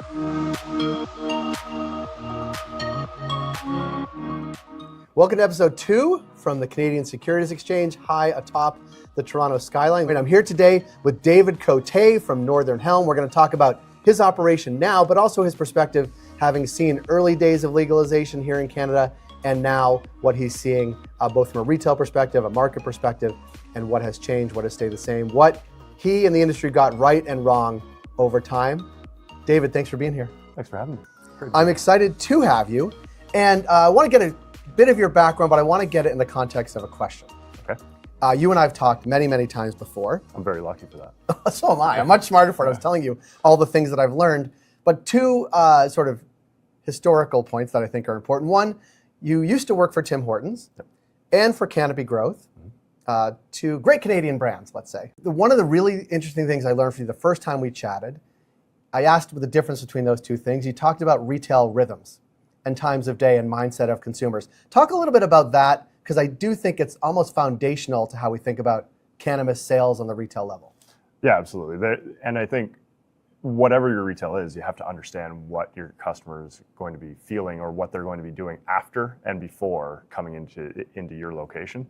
Welcome to episode 2 from the Canadian Securities Exchange, high atop the Toronto skyline. And I'm here today with David Côté from Northern Helm. We're going to talk about his operation now, but also his perspective, having seen early days of legalization here in Canada, and now what he's seeing both from a retail perspective, a market perspective, and what has changed, what has stayed the same, what he and the industry got right and wrong over time. David, thanks for being here. Thanks for having me. I'm excited to have you, and I want to get a bit of your background, but I want to get it in the context of a question. Okay. You and I have talked many, many times before. I'm very lucky for that. So am I. I'm much smarter for it. I was telling you all the things that I've learned, but two sort of historical points that I think are important. One, you used to work for Tim Hortons and for Canopy Growth, two great Canadian brands, let's say. One of the really interesting things I learned from you the first time we chatted, I asked what the difference between those two things. You talked about retail rhythms and times of day and mindset of consumers. Talk a little bit about that, because I do think it's almost foundational to how we think about cannabis sales on the retail level. Yeah, absolutely. And I think whatever your retail is, you have to understand what your customer is going to be feeling or what they're going to be doing after and before coming into your location.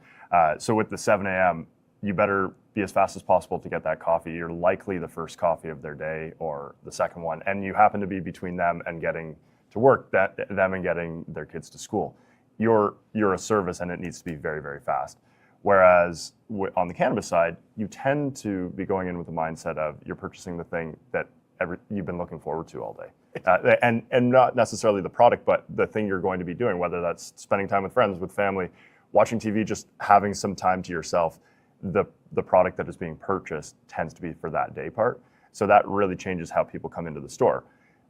So with the 7 a.m., you better be as fast as possible to get that coffee. You're likely the first coffee of their day or the second one, and you happen to be between them and getting to work, them and getting their kids to school. You're a service, and it needs to be very, very fast. Whereas on the cannabis side, you tend to be going in with the mindset of you're purchasing the thing that you've been looking forward to all day. And not necessarily the product, but the thing you're going to be doing, whether that's spending time with friends, with family, watching TV, just having some time to yourself. The product that is being purchased tends to be for that day part. So that really changes how people come into the store.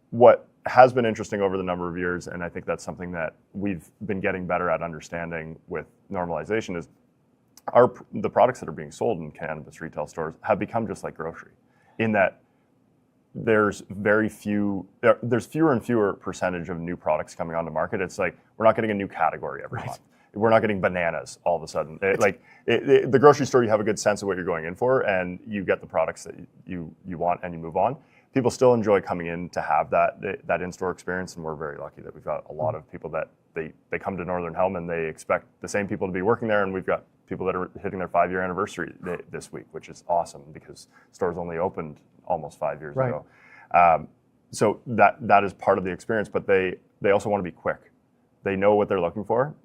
What has been interesting over the number of years, and I think that's something that we've been getting better at understanding with normalization, is the products that are being sold in cannabis retail stores have become just like grocery, in that there's fewer and fewer percentage of new products coming onto market. It's like we're not getting a new category every month. We're not getting bananas all of a sudden. The grocery store, you have a good sense of what you're going in for, and you get the products that you want, and you move on. People still enjoy coming in to have that in-store experience, and we're very lucky that we've got a lot of people that they come to Northern Helm and they expect the same people to be working there, and we've got people that are hitting their 5-year anniversary this week, which is awesome because stores only opened almost 5 years ago. So that is part of the experience, but they also want to be quick. They know what they're looking for.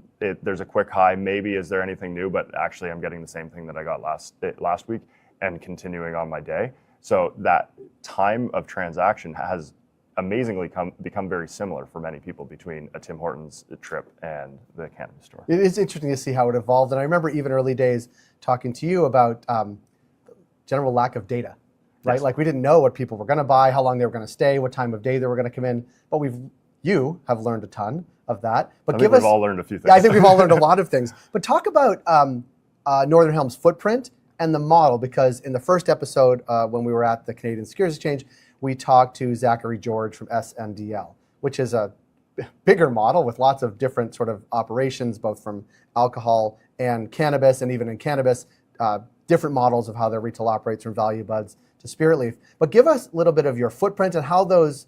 There's a quick high, maybe is there anything new, but actually I'm getting the same thing that I got last week and continuing on my day. So that time of transaction has amazingly become very similar for many people between a Tim Hortons trip and the cannabis store. It is interesting to see how it evolved. And I remember even early days talking to you about general lack of data, right? Yes. Like we didn't know what people were going to buy, how long they were going to stay, what time of day they were going to come in. But you have learned a ton of that. But I think we've all learned a few things. Yeah, I think we've all learned a lot of things. But talk about Northern Helm's footprint and the model, because in the first episode, when we were at the Canadian Securities Exchange, we talked to Zachary George from SNDL, which is a bigger model with lots of different sort of operations, both from alcohol and cannabis, and even in cannabis, different models of how their retail operates, from Value Buds to Spirit Leaf. But give us a little bit of your footprint and how those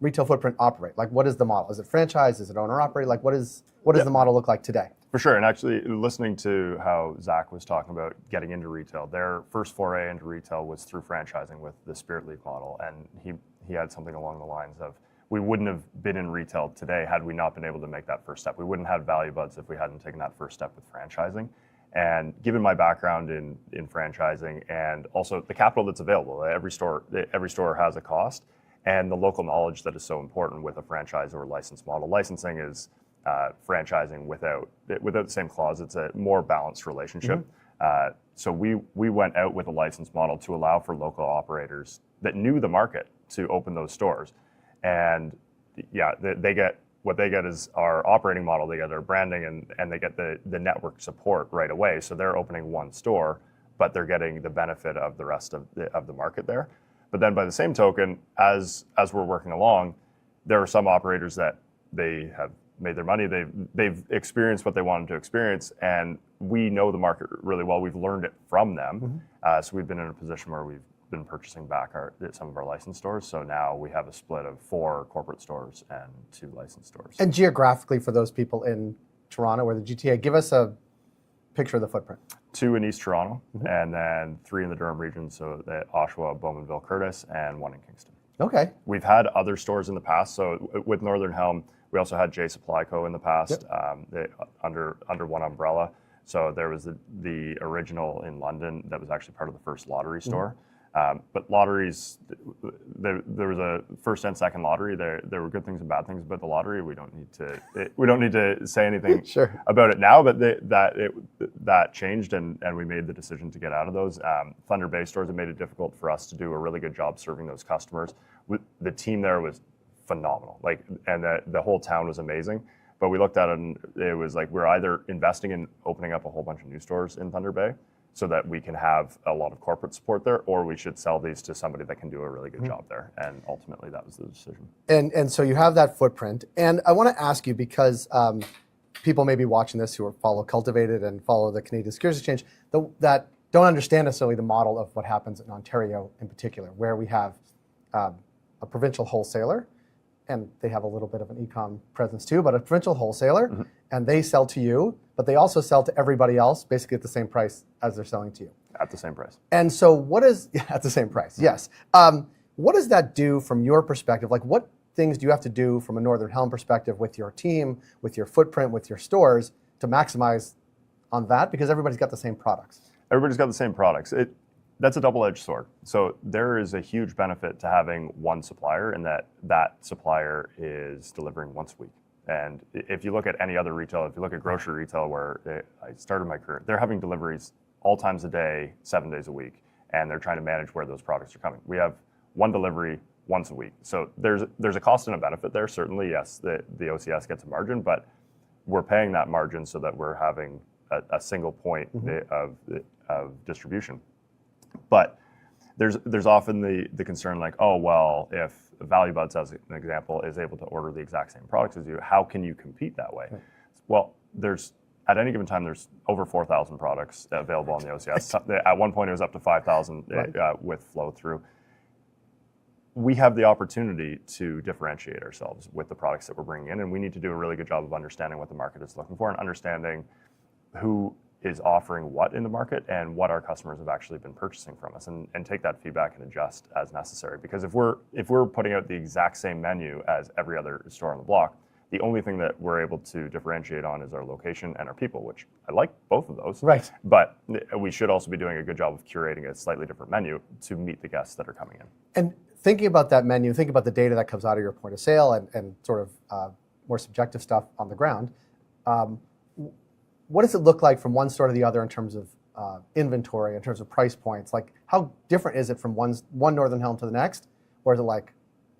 retail footprint operate. Like, what is the model? Is it franchise? Is it owner operated? Like, what does the model look like today? For sure, and actually listening to how Zach was talking about getting into retail, their first foray into retail was through franchising with the Spirit Leaf model, and he had something along the lines of, we wouldn't have been in retail today had we not been able to make that first step. We wouldn't have Value Buds if we hadn't taken that first step with franchising. And given my background in franchising and also the capital that's available, every store has a cost, and the local knowledge that is so important with a franchise or license model. Licensing is franchising without the same clause. It's a more balanced relationship. So we went out with a license model to allow for local operators that knew the market to open those stores. And yeah, what they get is our operating model, they get our branding, and they get the network support right away. So they're opening one store, but they're getting the benefit of the rest of the market there. But then by the same token, as we're working along, there are some operators that they have made their money, they've experienced what they wanted to experience, and we know the market really well. We've learned it from them. So we've been in a position where we've been purchasing back some of our licensed stores. So now we have a split of 4 corporate stores and 2 licensed stores. And geographically, for those people in Toronto or the GTA, give us a picture of the footprint. 2 in East Toronto, and then 3 in the Durham region, so at Oshawa, Bowmanville, Curtis, and 1 in Kingston. Okay. We've had other stores in the past. So with Northern Helm, we also had J Supply Co. in the past, under one umbrella. So there was the original in London that was actually part of the first lottery store. But lotteries, there was a first and second lottery. There were good things and bad things about the lottery. We don't need to say anything Sure. about it now. But that changed, and we made the decision to get out of those. Thunder Bay stores have made it difficult for us to do a really good job serving those customers. The team there was phenomenal, and the whole town was amazing. But we looked at it, and it was like we're either investing in opening up a whole bunch of new stores in Thunder Bay, so that we can have a lot of corporate support there, or we should sell these to somebody that can do a really good job there. And ultimately, that was the decision. And so you have that footprint. And I want to ask you, because people may be watching this who follow Cultivated and follow the Canadian Securities Exchange, that don't understand necessarily the model of what happens in Ontario in particular, where we have a provincial wholesaler, and they have a little bit of an e-com presence too, but a provincial wholesaler, and they sell to you, but they also sell to everybody else basically at the same price as they're selling to you. At the same price. And so at the same price, yes. What does that do from your perspective? Like, what things do you have to do from a Northern Helm perspective with your team, with your footprint, with your stores to maximize on that? Because everybody's got the same products. Everybody's got the same products. That's a double-edged sword. So there is a huge benefit to having one supplier, and that supplier is delivering once a week. And if you look at any other retail, if you look at grocery retail where I started my career, they're having deliveries all times a day, 7 days a week, and they're trying to manage where those products are coming. We have one delivery once a week. So there's a cost and a benefit there. Certainly, yes, the OCS gets a margin, but we're paying that margin so that we're having a single point of distribution. But there's often the concern like, oh, well, if Value Buds, as an example, is able to order the exact same products as you, how can you compete that way? Well, at any given time, there's over 4,000 products available on the OCS. At one point, it was up to 5,000 with flow through. We have the opportunity to differentiate ourselves with the products that we're bringing in, and we need to do a really good job of understanding what the market is looking for and understanding who is offering what in the market and what our customers have actually been purchasing from us, and take that feedback and adjust as necessary. Because if we're putting out the exact same menu as every other store on the block, the only thing that we're able to differentiate on is our location and our people, which I like both of those. Right. But we should also be doing a good job of curating a slightly different menu to meet the guests that are coming in. And thinking about that menu, think about the data that comes out of your point of sale and sort of more subjective stuff on the ground. What does it look like from one store to the other in terms of inventory, in terms of price points? Like, how different is it from one Northern Helm to the next? Or is it like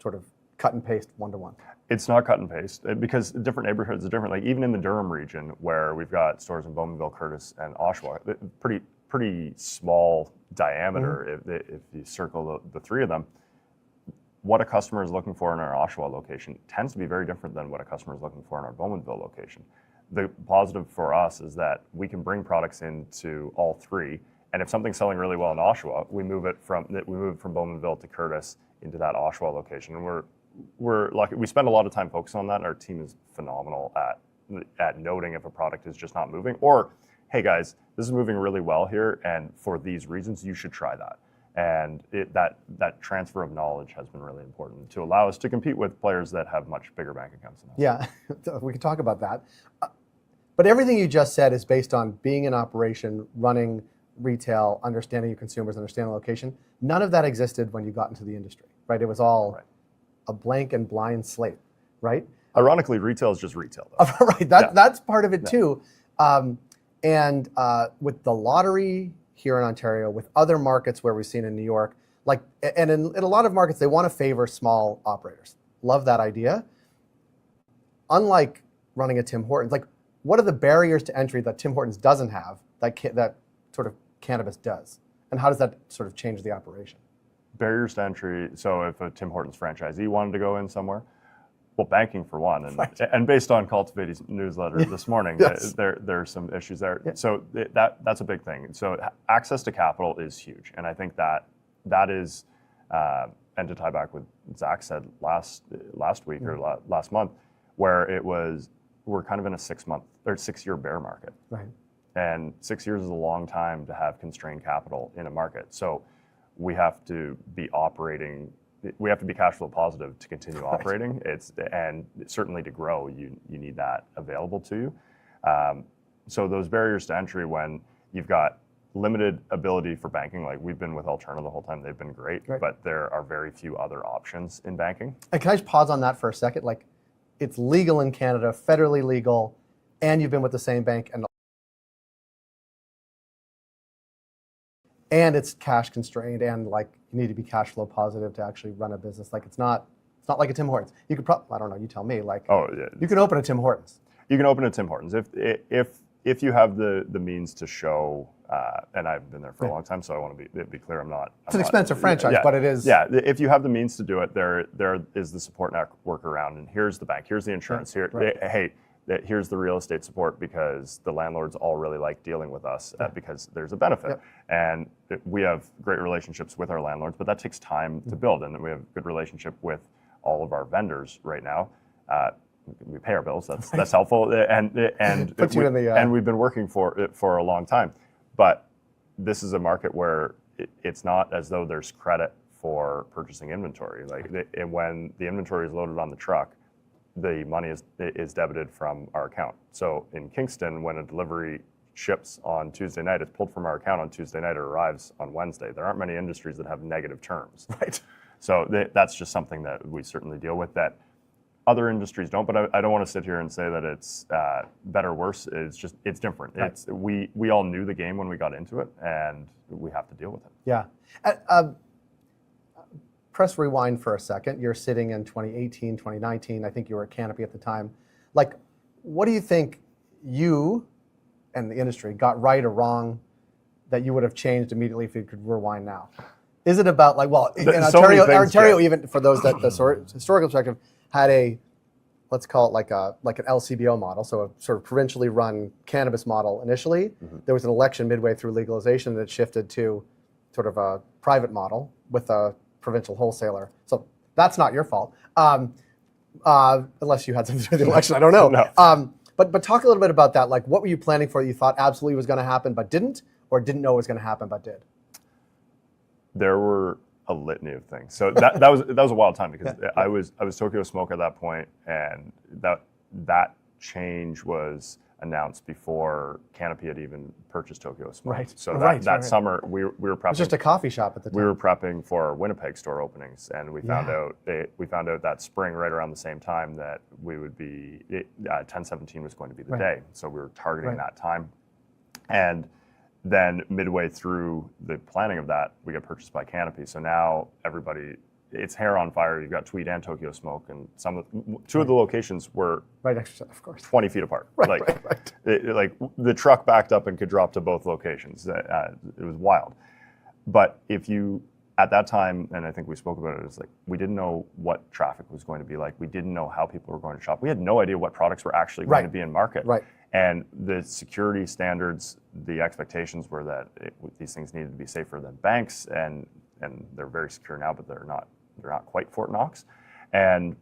sort of cut and paste one-to-one? It's not cut and paste because different neighborhoods are different. Like even in the Durham region where we've got stores in Bowmanville, Curtis, and Oshawa, pretty small diameter if you circle the three of them. What a customer is looking for in our Oshawa location tends to be very different than what a customer is looking for in our Bowmanville location. The positive for us is that we can bring products into all three, and if something's selling really well in Oshawa, we move it from Bowmanville to Curtis into that Oshawa location, and we're lucky. We spend a lot of time focusing on that, and our team is phenomenal at noting if a product is just not moving, or hey guys, this is moving really well here, and for these reasons, you should try that. And that transfer of knowledge has been really important to allow us to compete with players that have much bigger bank accounts than us. Yeah, we can talk about that. But everything you just said is based on being in operation, running retail, understanding your consumers, understanding the location. None of that existed when you got into the industry, right? It was all a blank and blind slate, right? Ironically, retail is just retail, though. Right, that's part of it too. And with the lottery here in Ontario, with other markets where we've seen in New York, and in a lot of markets, they want to favor small operators. Love that idea. Unlike running a Tim Hortons, what are the barriers to entry that Tim Hortons doesn't have that sort of Cannabis does? And how does that sort of change the operation? Barriers to entry, so if a Tim Hortons franchisee wanted to go in somewhere, well, banking for one, and based on Cultivated's newsletter this morning, there are some issues there. Yeah. So that's a big thing. So access to capital is huge, and I think that that is, and to tie back with Zach said last week or last month, where we're kind of in a 6-year bear market. Right. And 6 years is a long time to have constrained capital in a market. So we have to be operating. We have to be cash flow positive to continue operating. And certainly to grow, you need that available to you. So those barriers to entry, when you've got limited ability for banking, like we've been with Alterna the whole time, they've been great, but there are very few other options in banking. And can I just pause on that for a second? Like, it's legal in Canada, federally legal, and you've been with the same bank, and it's cash constrained, and like you need to be cash flow positive to actually run a business. Like it's not like a Tim Hortons. You could I don't know, you tell me. Like, you can open a Tim Hortons. You can open a Tim Hortons if you have the means to show. And I've been there for a long time, so I want to be clear. It's an expensive franchise, but it is. Yeah, if you have the means to do it, there is the support network around, and here's the bank, here's the insurance, here's the real estate support, because the landlords all really like dealing with us because there's a benefit. And we have great relationships with our landlords, but that takes time to build, and we have a good relationship with all of our vendors right now. We pay our bills. That's helpful, and we've been working for it for a long time. But this is a market where it's not as though there's credit for purchasing inventory. And when the inventory is loaded on the truck, the money is debited from our account. So in Kingston, when a delivery ships on Tuesday night, it's pulled from our account on Tuesday night, it arrives on Wednesday. There aren't many industries that have negative terms. Right. So that's just something that we certainly deal with that other industries don't, but I don't want to sit here and say that it's better or worse. It's different. Right. We all knew the game when we got into it, and we have to deal with it. Yeah. Press rewind for a second. You're sitting in 2018, 2019. I think you were at Canopy at the time. Like, what do you think you and the industry got right or wrong that you would have changed immediately if you could rewind now? Is it about in Ontario, even for those that the historical perspective, had let's call it like an LCBO model, so a sort of provincially run cannabis model initially. Mm-hmm. There was an election midway through legalization that shifted to sort of a private model with a provincial wholesaler. So that's not your fault, unless you had something to do with the election. I don't know. No. But talk a little bit about that. Like, what were you planning for that you thought absolutely was going to happen but didn't, or didn't know was going to happen but did? There were a litany of things. So that was a wild time, because I was Tokyo Smoke at that point, and that change was announced before Canopy had even purchased Tokyo Smoke. Right. So that summer we were prepping. It was just a coffee shop at the time. We were prepping for our Winnipeg store openings, and we found out that spring, right around the same time, that we would be 10/17 was going to be the day. So we were targeting that time, and then midway through the planning of that, we got purchased by Canopy. So now everybody, it's hair on fire. You've got Tweed and Tokyo Smoke, and two of the locations were right next to, of course, 20 feet apart. Like the truck backed up and could drop to both locations. It was wild. But at that time, and I think we spoke about it, it's like we didn't know what traffic was going to be like. We didn't know how people were going to shop. We had no idea what products were actually going to be in market. Right. And the security standards, the expectations were that these things needed to be safer than banks, and they're very secure now, but they're not quite Fort Knox. And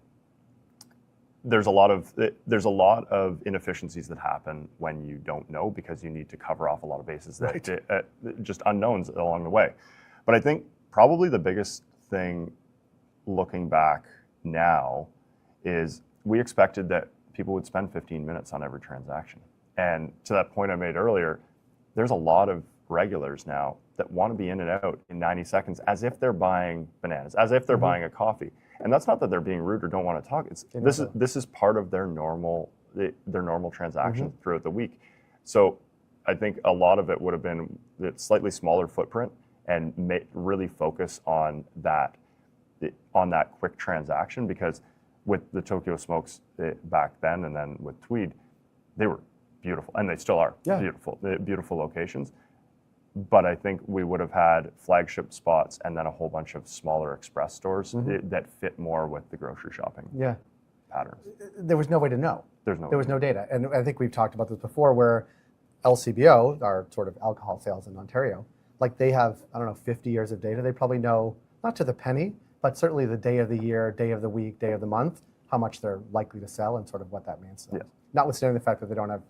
there's a lot of inefficiencies that happen when you don't know, because you need to cover off a lot of bases that just unknowns along the way. But I think probably the biggest thing looking back now is we expected that people would spend 15 minutes on every transaction. And to that point I made earlier, there's a lot of regulars now that want to be in and out in 90 seconds, as if they're buying bananas, as if they're buying a coffee. And that's not that they're being rude or don't want to talk. This is part of their normal transaction throughout the week. So I think a lot of it would have been the slightly smaller footprint, and really focus on that quick transaction, because with the Tokyo Smokes back then, and then with Tweed, they were beautiful, and they still are beautiful locations. But I think we would have had flagship spots and then a whole bunch of smaller express stores that fit more with the grocery shopping patterns. There was no way to know. There was no data. And I think we've talked about this before, where LCBO, our sort of alcohol sales in Ontario, like they have, I don't know, 50 years of data. They probably know, not to the penny, but certainly the day of the year, day of the week, day of the month, how much they're likely to sell and sort of what that means. Yeah. Notwithstanding the fact that they don't have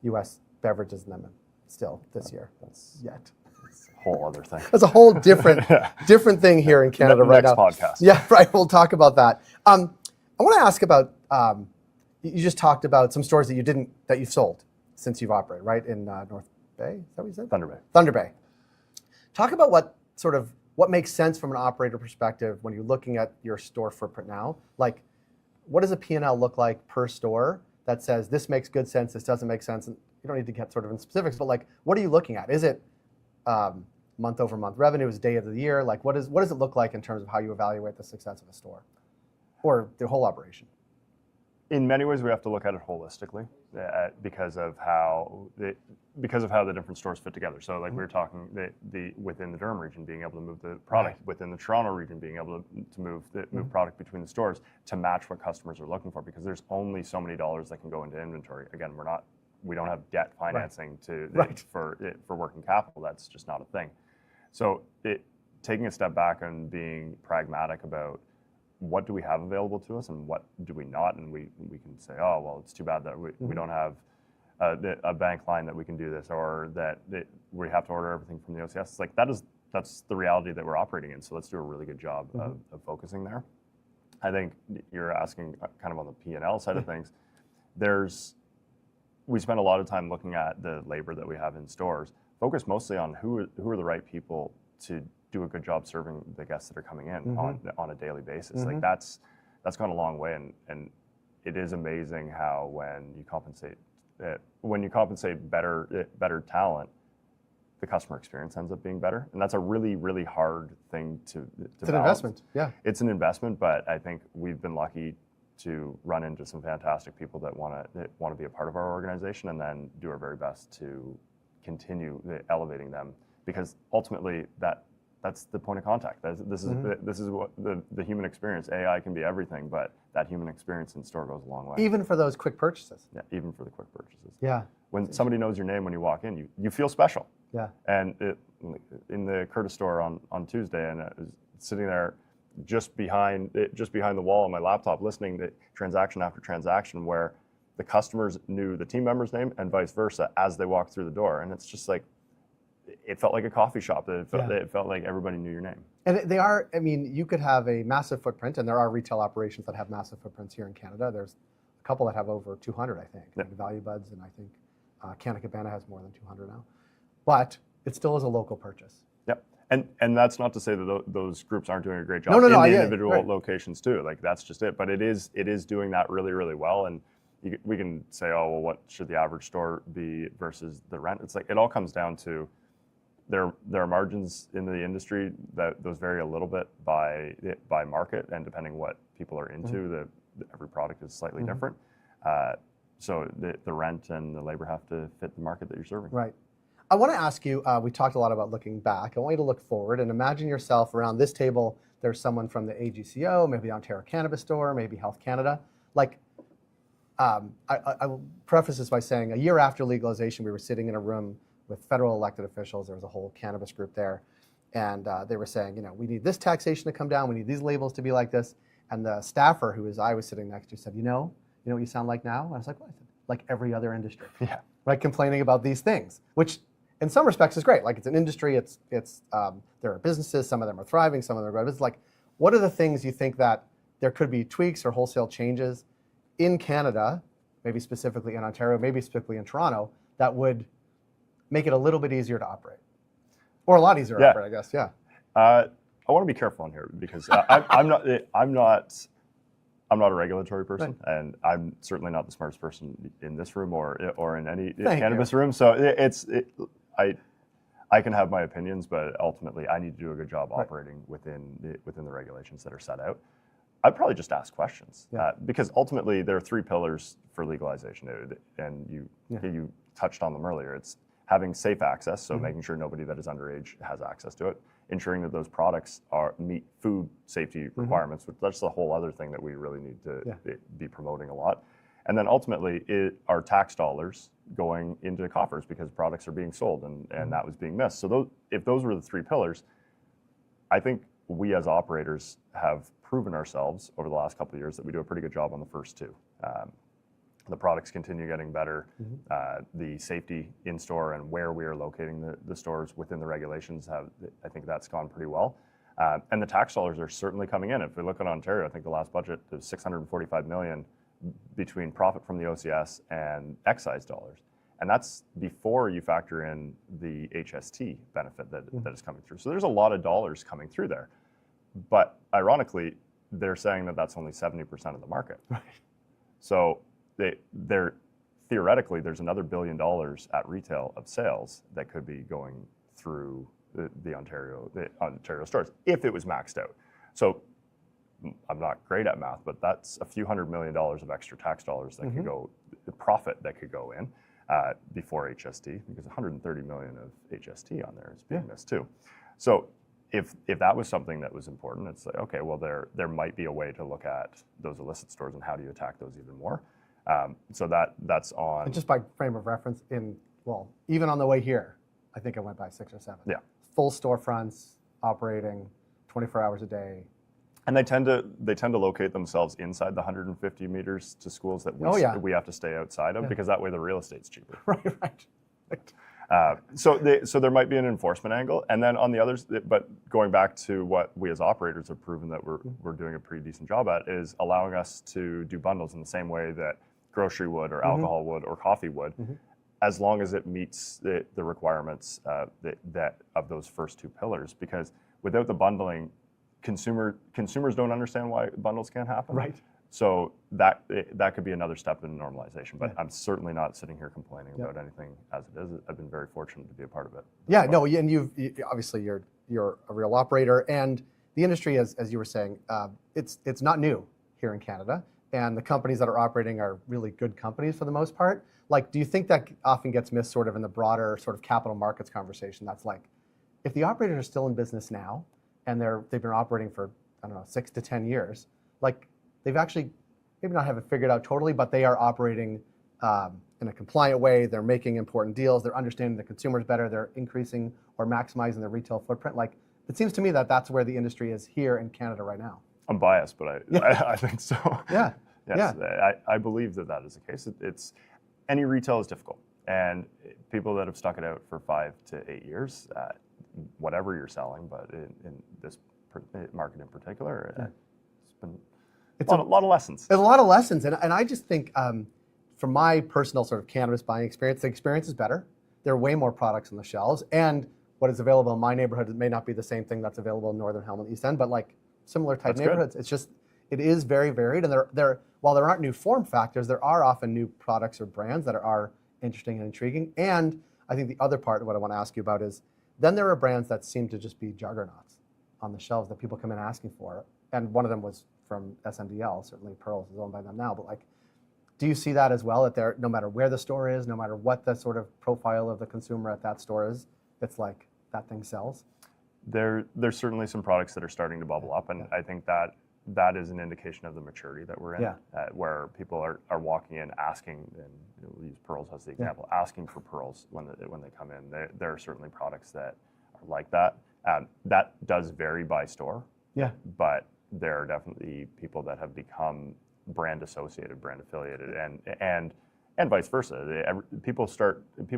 U.S. beverages in them still this year yet. Whole other thing. That's a whole different thing here in Canada right now. Next podcast. Yeah, right. We'll talk about that. I want to ask about. You just talked about some stores that you've sold since you've operated, right, in North Bay. Is that what you said? Thunder Bay. Thunder Bay. Talk about what makes sense from an operator perspective when you're looking at your store footprint now. Like, what does a P&L look like per store that says this makes good sense, this doesn't make sense? And you don't need to get sort of in specifics, but like, what are you looking at? Is it month over month revenue? Is it day of the year? Like, what does it look like in terms of how you evaluate the success of a store or the whole operation? In many ways, we have to look at it holistically because of how the different stores fit together. So, like we were talking, within the Durham region, being able to move the product, within the Toronto region, being able to move product between the stores to match what customers are looking for, because there's only so many dollars that can go into inventory. Again, we don't have debt financing for working capital. That's just not a thing. So, taking a step back and being pragmatic about what do we have available to us and what do we not, and we can say, oh well, it's too bad that we don't have a bank line that we can do this, or that we have to order everything from the OCS. It's like that's the reality that we're operating in. So let's do a really good job of focusing there. I think you're asking kind of on the P&L side of things. We spend a lot of time looking at the labor that we have in stores, focus mostly on who are the right people to do a good job serving the guests that are coming in on a daily basis. Like that's gone a long way, and it is amazing how when you compensate better talent, the customer experience ends up being better, and that's a really, really hard thing to It's an balance. investment. Yeah, it's an investment, but I think we've been lucky to run into some fantastic people that want to be a part of our organization, and then do our very best to continue elevating them, because ultimately that's the point of contact. This is what the human experience. AI can be everything, but that human experience in store goes a long way. even for those quick purchases. Yeah, even for the quick purchases. Yeah, When somebody knows your name when you walk in, you feel special. yeah. And in the Curtis store on Tuesday, and I was sitting there just behind the wall on my laptop, listening to transaction after transaction where the customers knew the team member's name and vice versa as they walked through the door, and it's just like, it felt like a coffee shop. It felt like everybody knew your name. And they are, I mean, you could have a massive footprint, and there are retail operations that have massive footprints here in Canada. There's a couple that have over 200, I think. Yeah. Like Value Buds, and I think Canna Cabana has more than 200 now. But it still is a local purchase. Yep. And that's not to say that those groups aren't doing a great job No, in the yeah, individual right. locations too. Like, that's just it. But it is doing that really, really well. And we can say, oh, well, what should the average store be versus the rent? It's like, it all comes down to there are margins in the industry that those vary a little bit by market, and depending what people are into, every product is slightly different. So the rent and the labor have to fit the market that you're serving. Right. I want to ask you, we talked a lot about looking back. I want you to look forward and imagine yourself around this table. There's someone from the AGCO, maybe the Ontario Cannabis Store, maybe Health Canada. Like, I will preface this by saying a year after legalization, we were sitting in a room with federal elected officials. There was a whole cannabis group there. And they were saying, we need this taxation to come down. We need these labels to be like this. And the staffer I was sitting next to said, you know what you sound like now? And I was like, what? I said, like every other industry. Yeah. Right, complaining about these things, which in some respects is great. Like, it's an industry, there are businesses, some of them are thriving, some of them are good. It's like, what are the things you think that there could be tweaks or wholesale changes in Canada, maybe specifically in Ontario, maybe specifically in Toronto, that would make it a little bit easier to operate? Or a lot easier to operate, I guess, yeah. I want to be careful on here, because I'm not a regulatory person, and I'm certainly not the smartest person in this room or in any cannabis room. So I can have my opinions, but ultimately I need to do a good job operating within the regulations that are set out. I'd probably just ask questions, because ultimately there are three pillars for legalization, and you touched on them earlier. It's having safe access, so making sure nobody that is underage has access to it, ensuring that those products meet food safety requirements, which that's a whole other thing that we really need to be promoting a lot. And then ultimately, are tax dollars going into coffers because products are being sold, and that was being missed. So if those were the three pillars, I think we as operators have proven ourselves over the last couple of years that we do a pretty good job on the first two. The products continue getting better. The safety in store and where we are locating the stores within the regulations I think that's gone pretty well. And the tax dollars are certainly coming in. If we look at Ontario, I think the last budget is $645 million between profit from the OCS and excise dollars. And that's before you factor in the HST benefit that is coming through. So there's a lot of dollars coming through there. But ironically, they're saying that that's only 70% of the market. Right. So they're theoretically, there's another $1 billion at retail of sales that could be going through the Ontario stores if it was maxed out. So I'm not great at math, but that's a few $100 million of extra tax dollars that could go, the profit that could go in before HST, because 130 million of HST on there is being missed too. So if that was something that was important, it's like, okay, well there might be a way to look at those illicit stores and how do you attack those even more. So that's on. And just by frame of reference, even on the way here, I think I went by 6 or 7. Yeah. Full storefronts operating 24 hours a day. And they tend to locate themselves inside the 150 meters to schools that we have to stay outside of, because that way the real estate's cheaper. Right. So there might be an enforcement angle, and then on the others, but going back to what we as operators have proven that we're doing a pretty decent job at, is allowing us to do bundles in the same way that grocery would, or alcohol would, or coffee would, as long as it meets the requirements that of those first two pillars. Because without the bundling, consumers don't understand why bundles can't happen. Right. So that could be another step in normalization. But I'm certainly not sitting here complaining about anything as it is. I've been very fortunate to be a part of it. Yeah, no, and you obviously you're a real operator, and the industry, as you were saying, it's not new here in Canada, and the companies that are operating are really good companies for the most part. Like, do you think that often gets missed sort of in the broader sort of capital markets conversation? That's like, if the operators are still in business now, and they've been operating for, I don't know, 6 to 10 years, like they've actually maybe not have it figured out totally, but they are operating in a compliant way. They're making important deals. They're understanding the consumers better. They're increasing or maximizing their retail footprint. Like, it seems to me that that's where the industry is here in Canada right now. I'm biased, but I think so. Yeah. Yes, I believe that is the case. It's any retail is difficult, and people that have stuck it out for 5 to 8 years, whatever you're selling, but in this market in particular, it's a lot of lessons. There's a lot of lessons, and I just think from my personal sort of cannabis buying experience, the experience is better. There are way more products on the shelves, and what is available in my neighborhood may not be the same thing that's available in Northern Helm and East End, but like similar type neighborhoods. Good. It is very varied, and while there aren't new form factors, there are often new products or brands that are interesting and intriguing. And I think the other part of what I want to ask you about is, then there are brands that seem to just be juggernauts on the shelves that people come in asking for. And one of them was from SNDL, certainly Pearls is owned by them now, but like, do you see that as well, that no matter where the store is, no matter what the sort of profile of the consumer at that store is, it's like that thing sells? There's certainly some products that are starting to bubble up, and I think that is an indication of the maturity that we're in, where people are walking in asking, and we'll use Pearls as the example, asking for Pearls when they come in. There are certainly products that are like that. That does vary by store, but there are definitely people that have become brand associated, brand affiliated, and vice versa. People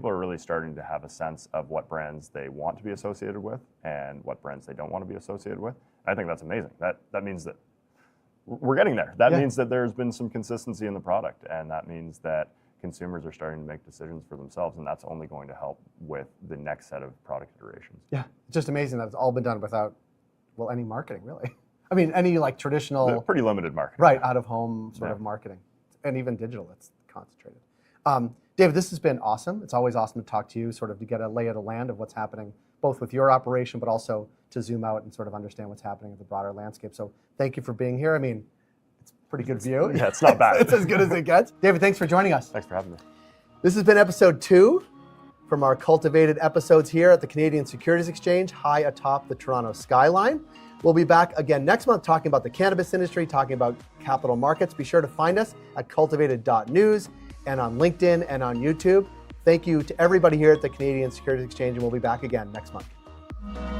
are really starting to have a sense of what brands they want to be associated with and what brands they don't want to be associated with. I think that's amazing. That means that we're getting there. That means that there's been some consistency in the product, and that means that consumers are starting to make decisions for themselves, and that's only going to help with the next set of product iterations. Yeah, it's just amazing that it's all been done without, any marketing, really. I mean, any like traditional... Pretty limited marketing. Right, out-of-home sort of marketing. And even digital, it's concentrated. David, this has been awesome. It's always awesome to talk to you, sort of to get a lay of the land of what's happening, both with your operation, but also to zoom out and sort of understand what's happening in the broader landscape. So thank you for being here. I mean, it's a pretty good view. Yeah, it's not bad. It's as good as it gets. David, thanks for joining us. Thanks for having me. This has been episode 2 from our cultivated episodes here at the Canadian Securities Exchange, high atop the Toronto skyline. We'll be back again next month talking about the cannabis industry, talking about capital markets. Be sure to find us at cultivated.news and on LinkedIn and on YouTube. Thank you to everybody here at the Canadian Securities Exchange, and we'll be back again next month.